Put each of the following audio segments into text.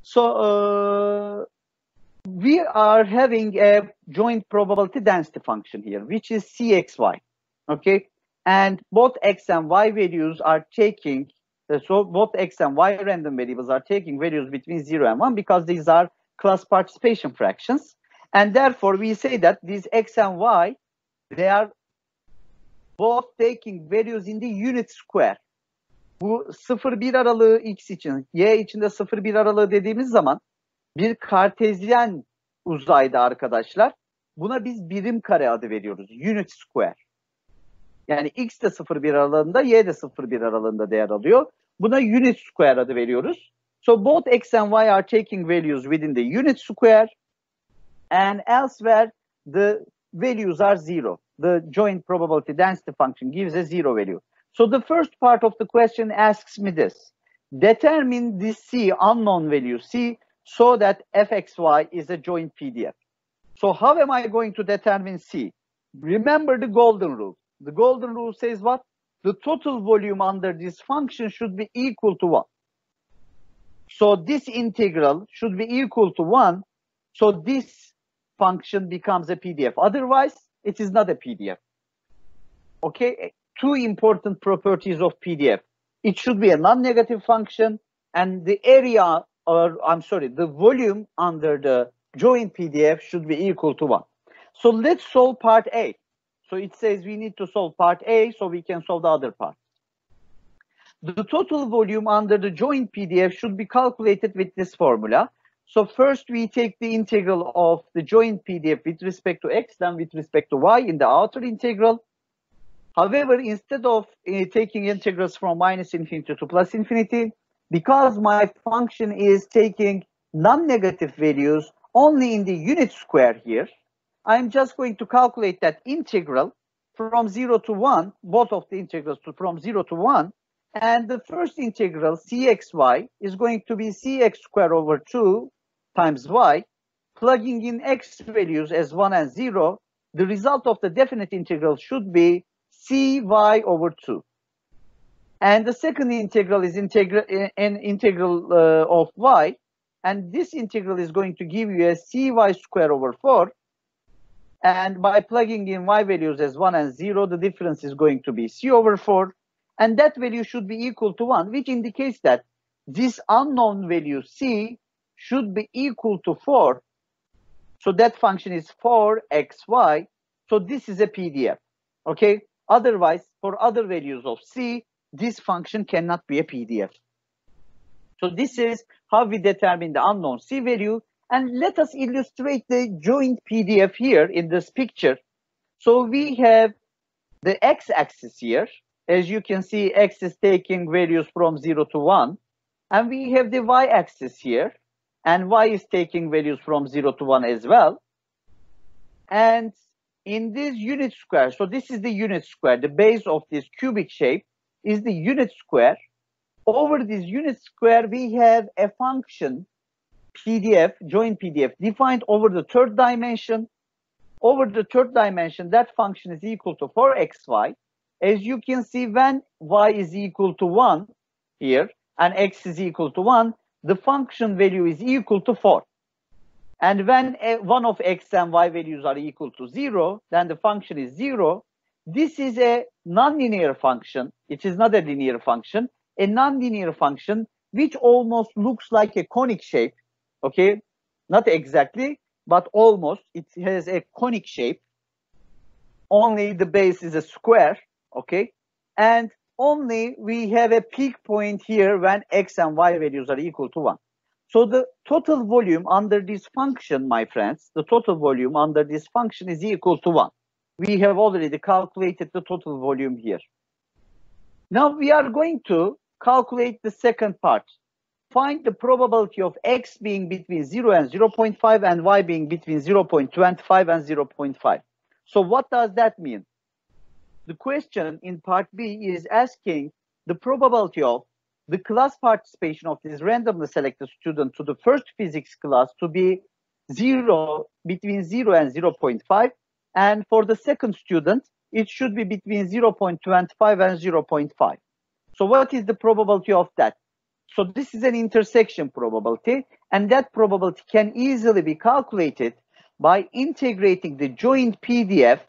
So we are having a joint probability density function here, which is Cxy, okay? And both x and y values are taking, so both x and y random variables are taking values between 0 and 1 because these are class participation fractions. And therefore, we say that these x and y, they are both taking values in the unit square. Bu 0-1 aralığı x için, y için de 0-1 aralığı dediğimiz zaman bir kartezyen uzayda arkadaşlar, buna biz birim kare adı veriyoruz. Unit square. Yani x de 0-1 aralığında, y de 0-1 aralığında değer alıyor. Buna unit square adı veriyoruz. So both x and y are taking values within the unit square, and elsewhere the values are 0. The joint probability density function gives a 0 value. So the first part of the question asks me this. Determine this C, unknown value C, so that fxy is a joint PDF. So how am I going to determine C? Remember the golden rule. The golden rule says what? The total volume under this function should be equal to 1. So this integral should be equal to 1. So this function becomes a PDF. Otherwise, it is not a PDF. Okay, two important properties of PDF. It should be a non-negative function, and the area, or I'm sorry, the volume under the joint PDF should be equal to 1. So let's solve part A. So it says we need to solve part A so we can solve the other part. The total volume under the joint PDF should be calculated with this formula. So first we take the integral of the joint PDF with respect to x, then with respect to y in the outer integral. However, instead of taking integrals from -infinity to +infinity, because my function is taking non-negative values only in the unit square here, I'm just going to calculate that integral from 0 to 1, both of the integrals from 0 to 1, and the first integral, Cxy, is going to be Cx squared over 2 times y, plugging in x values as 1 and 0, the result of the definite integral should be Cy over 2. And the second integral is an integral of y, and this integral is going to give you a Cy squared over 4. And by plugging in y values as 1 and 0, the difference is going to be C over 4. And that value should be equal to 1, which indicates that this unknown value C should be equal to 4. So that function is 4xy. So this is a PDF. Okay? Otherwise, for other values of C, this function cannot be a PDF. So this is how we determine the unknown C value. And let us illustrate the joint PDF here in this picture. So we have the x-axis here. As you can see, x is taking values from 0 to 1. And we have the y-axis here. And y is taking values from 0 to 1 as well. And in this unit square, so this is the unit square. The base of this cubic shape is the unit square. Over this unit square, we have a function, PDF, joint PDF, defined over the third dimension. Over the third dimension, that function is equal to 4xy. As you can see, when y is equal to 1 here, and x is equal to 1, the function value is equal to 4. And when one of x and y values are equal to 0, then the function is 0. This is a nonlinear function. It is not a linear function. A nonlinear function which almost looks like a conic shape. Okay, not exactly, but almost. It has a conic shape. Only the base is a square. Okay, and only we have a peak point here when x and y values are equal to 1. So the total volume under this function, my friends, the total volume under this function is equal to 1. We have already calculated the total volume here. Now we are going to calculate the second part. Find the probability of x being between 0 and 0.5 and y being between 0.25 and 0.5. So what does that mean? The question in part B is asking the probability of the class participation of this randomly selected student to the first physics class to be 0, between 0 and 0.5. And for the second student, it should be between 0.25 and 0.5. So what is the probability of that? So this is an intersection probability. And that probability can easily be calculated by integrating the joint PDF.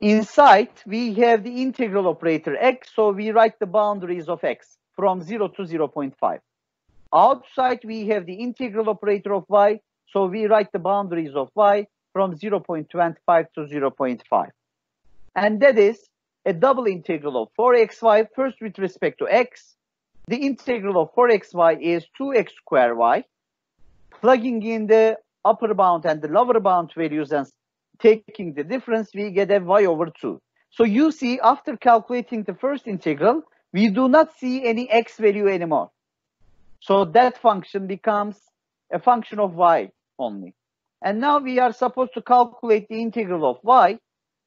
Inside, we have the integral operator x, so we write the boundaries of x from 0 to 0.5. Outside, we have the integral operator of y, so we write the boundaries of y from 0.25 to 0.5. And that is a double integral of 4xy, first with respect to x. The integral of 4xy is 2x squared y. Plugging in the upper bound and the lower bound values and taking the difference, we get a y over 2. So you see, after calculating the first integral, we do not see any x value anymore. So that function becomes a function of y only. And now we are supposed to calculate the integral of y,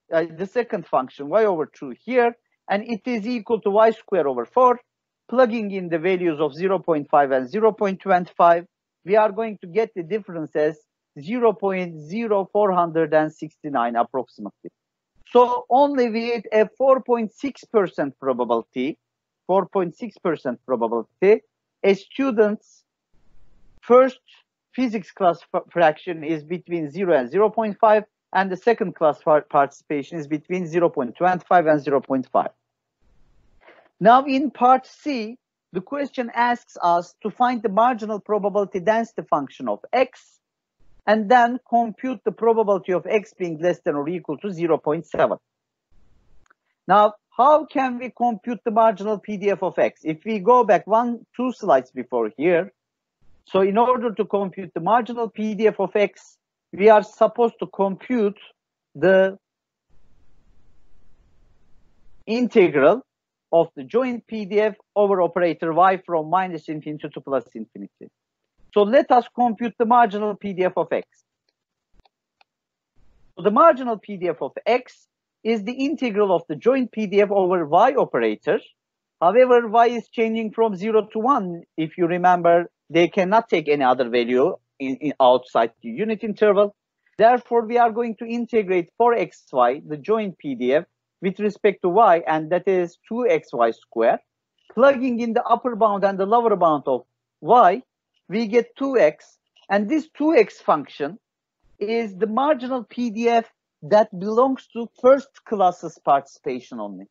the second function, y over 2 here, and it is equal to y squared over 4. Plugging in the values of 0.5 and 0.25, we are going to get the difference as 0.0469 approximately. So only with a 4.6% probability, a student's first physics class fraction is between 0 and 0.5, and the second class participation is between 0.25 and 0.5. Now in part C, the question asks us to find the marginal probability density function of x, and then compute the probability of x being less than or equal to 0.7. Now, how can we compute the marginal PDF of x? If we go back 2 slides before here, so in order to compute the marginal PDF of x, we are supposed to compute the integral of the joint PDF over operator y from -infinity to +infinity. So let us compute the marginal PDF of x. So the marginal PDF of x is the integral of the joint PDF over y operator. However, y is changing from 0 to 1. If you remember, they cannot take any other value outside the unit interval. Therefore, we are going to integrate 4xy, the joint PDF, with respect to y, and that is 2xy squared. Plugging in the upper bound and the lower bound of y, we get 2x, and this 2x function is the marginal PDF that belongs to first class's participation only.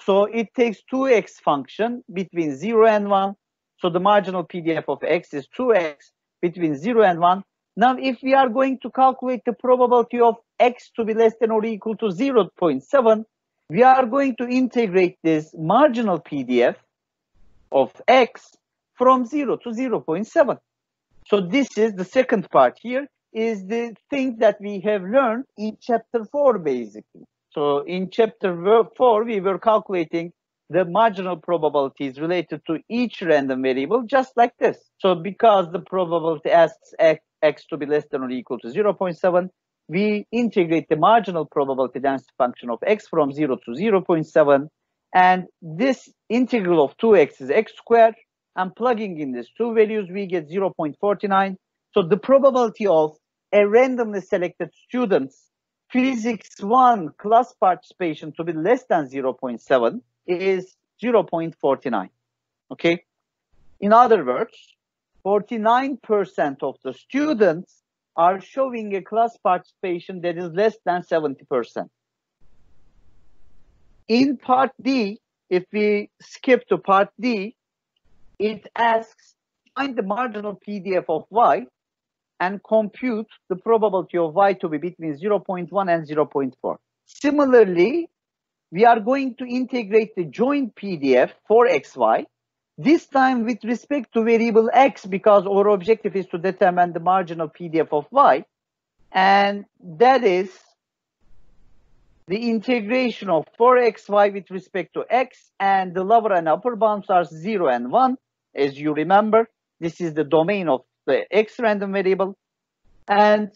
So it takes 2x function between 0 and 1. So the marginal PDF of x is 2x between 0 and 1. Now, if we are going to calculate the probability of x to be less than or equal to 0.7, we are going to integrate this marginal PDF of x from 0 to 0.7. So this is the second part here, is the thing that we have learned in chapter 4, basically. So in chapter 4, we were calculating the marginal probabilities related to each random variable, just like this. So because the probability asks x to be less than or equal to 0.7, we integrate the marginal probability density function of x from 0 to 0.7. And this integral of 2x is x squared. And plugging in these two values, we get 0.49. So the probability of a randomly selected student's physics 1 class participation to be less than 0.7 is 0.49. Okay. In other words, 49% of the students are showing a class participation that is less than 70%. In part D, if we skip to part D, it asks, find the marginal PDF of y and compute the probability of y to be between 0.1 and 0.4. Similarly, we are going to integrate the joint PDF for xy, this time with respect to variable x, because our objective is to determine the marginal PDF of y, and that is the integration of 4xy with respect to x, and the lower and upper bounds are 0 and 1. As you remember, this is the domain of the x random variable, and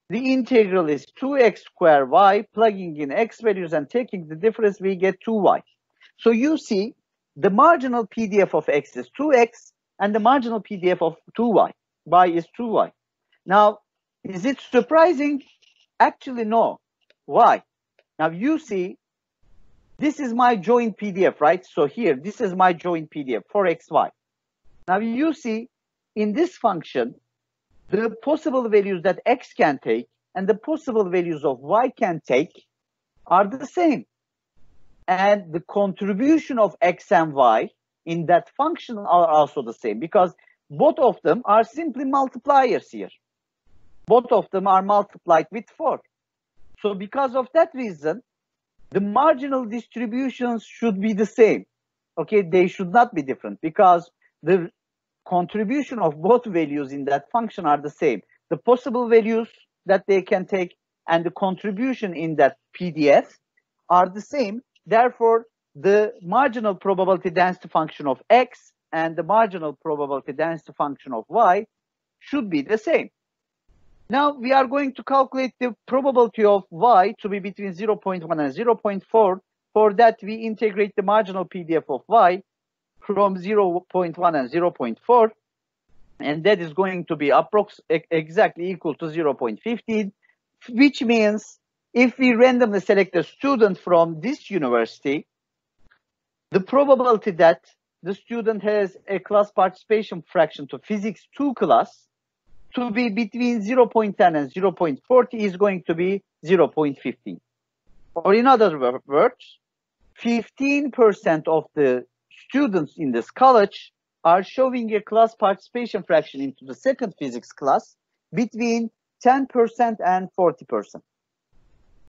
the integral is 2x squared y. Plugging in x values and taking the difference, we get 2y. So you see, the marginal PDF of x is 2x, and the marginal PDF of 2y, y is 2y. Now, is it surprising? Actually, no. Why? Now you see, this is my joint PDF, right? So here, this is my joint PDF for xy. Now you see, in this function, the possible values that x can take and the possible values of y can take are the same. And the contribution of x and y in that function are also the same, because both of them are simply multipliers here. Both of them are multiplied with 4. So because of that reason, the marginal distributions should be the same. Okay, they should not be different, because the contribution of both values in that function are the same. The possible values that they can take and the contribution in that PDF are the same. Therefore, the marginal probability density function of x and the marginal probability density function of y should be the same. Now we are going to calculate the probability of y to be between 0.1 and 0.4. For that, we integrate the marginal PDF of y from 0.1 and 0.4, and that is going to be exactly equal to 0.15, which means if we randomly select a student from this university, the probability that the student has a class participation fraction to physics 2 class to be between 0.10 and 0.40 is going to be 0.15. Or in other words, 15% of the students in this college are showing a class participation fraction into the second physics class between 10% and 40%.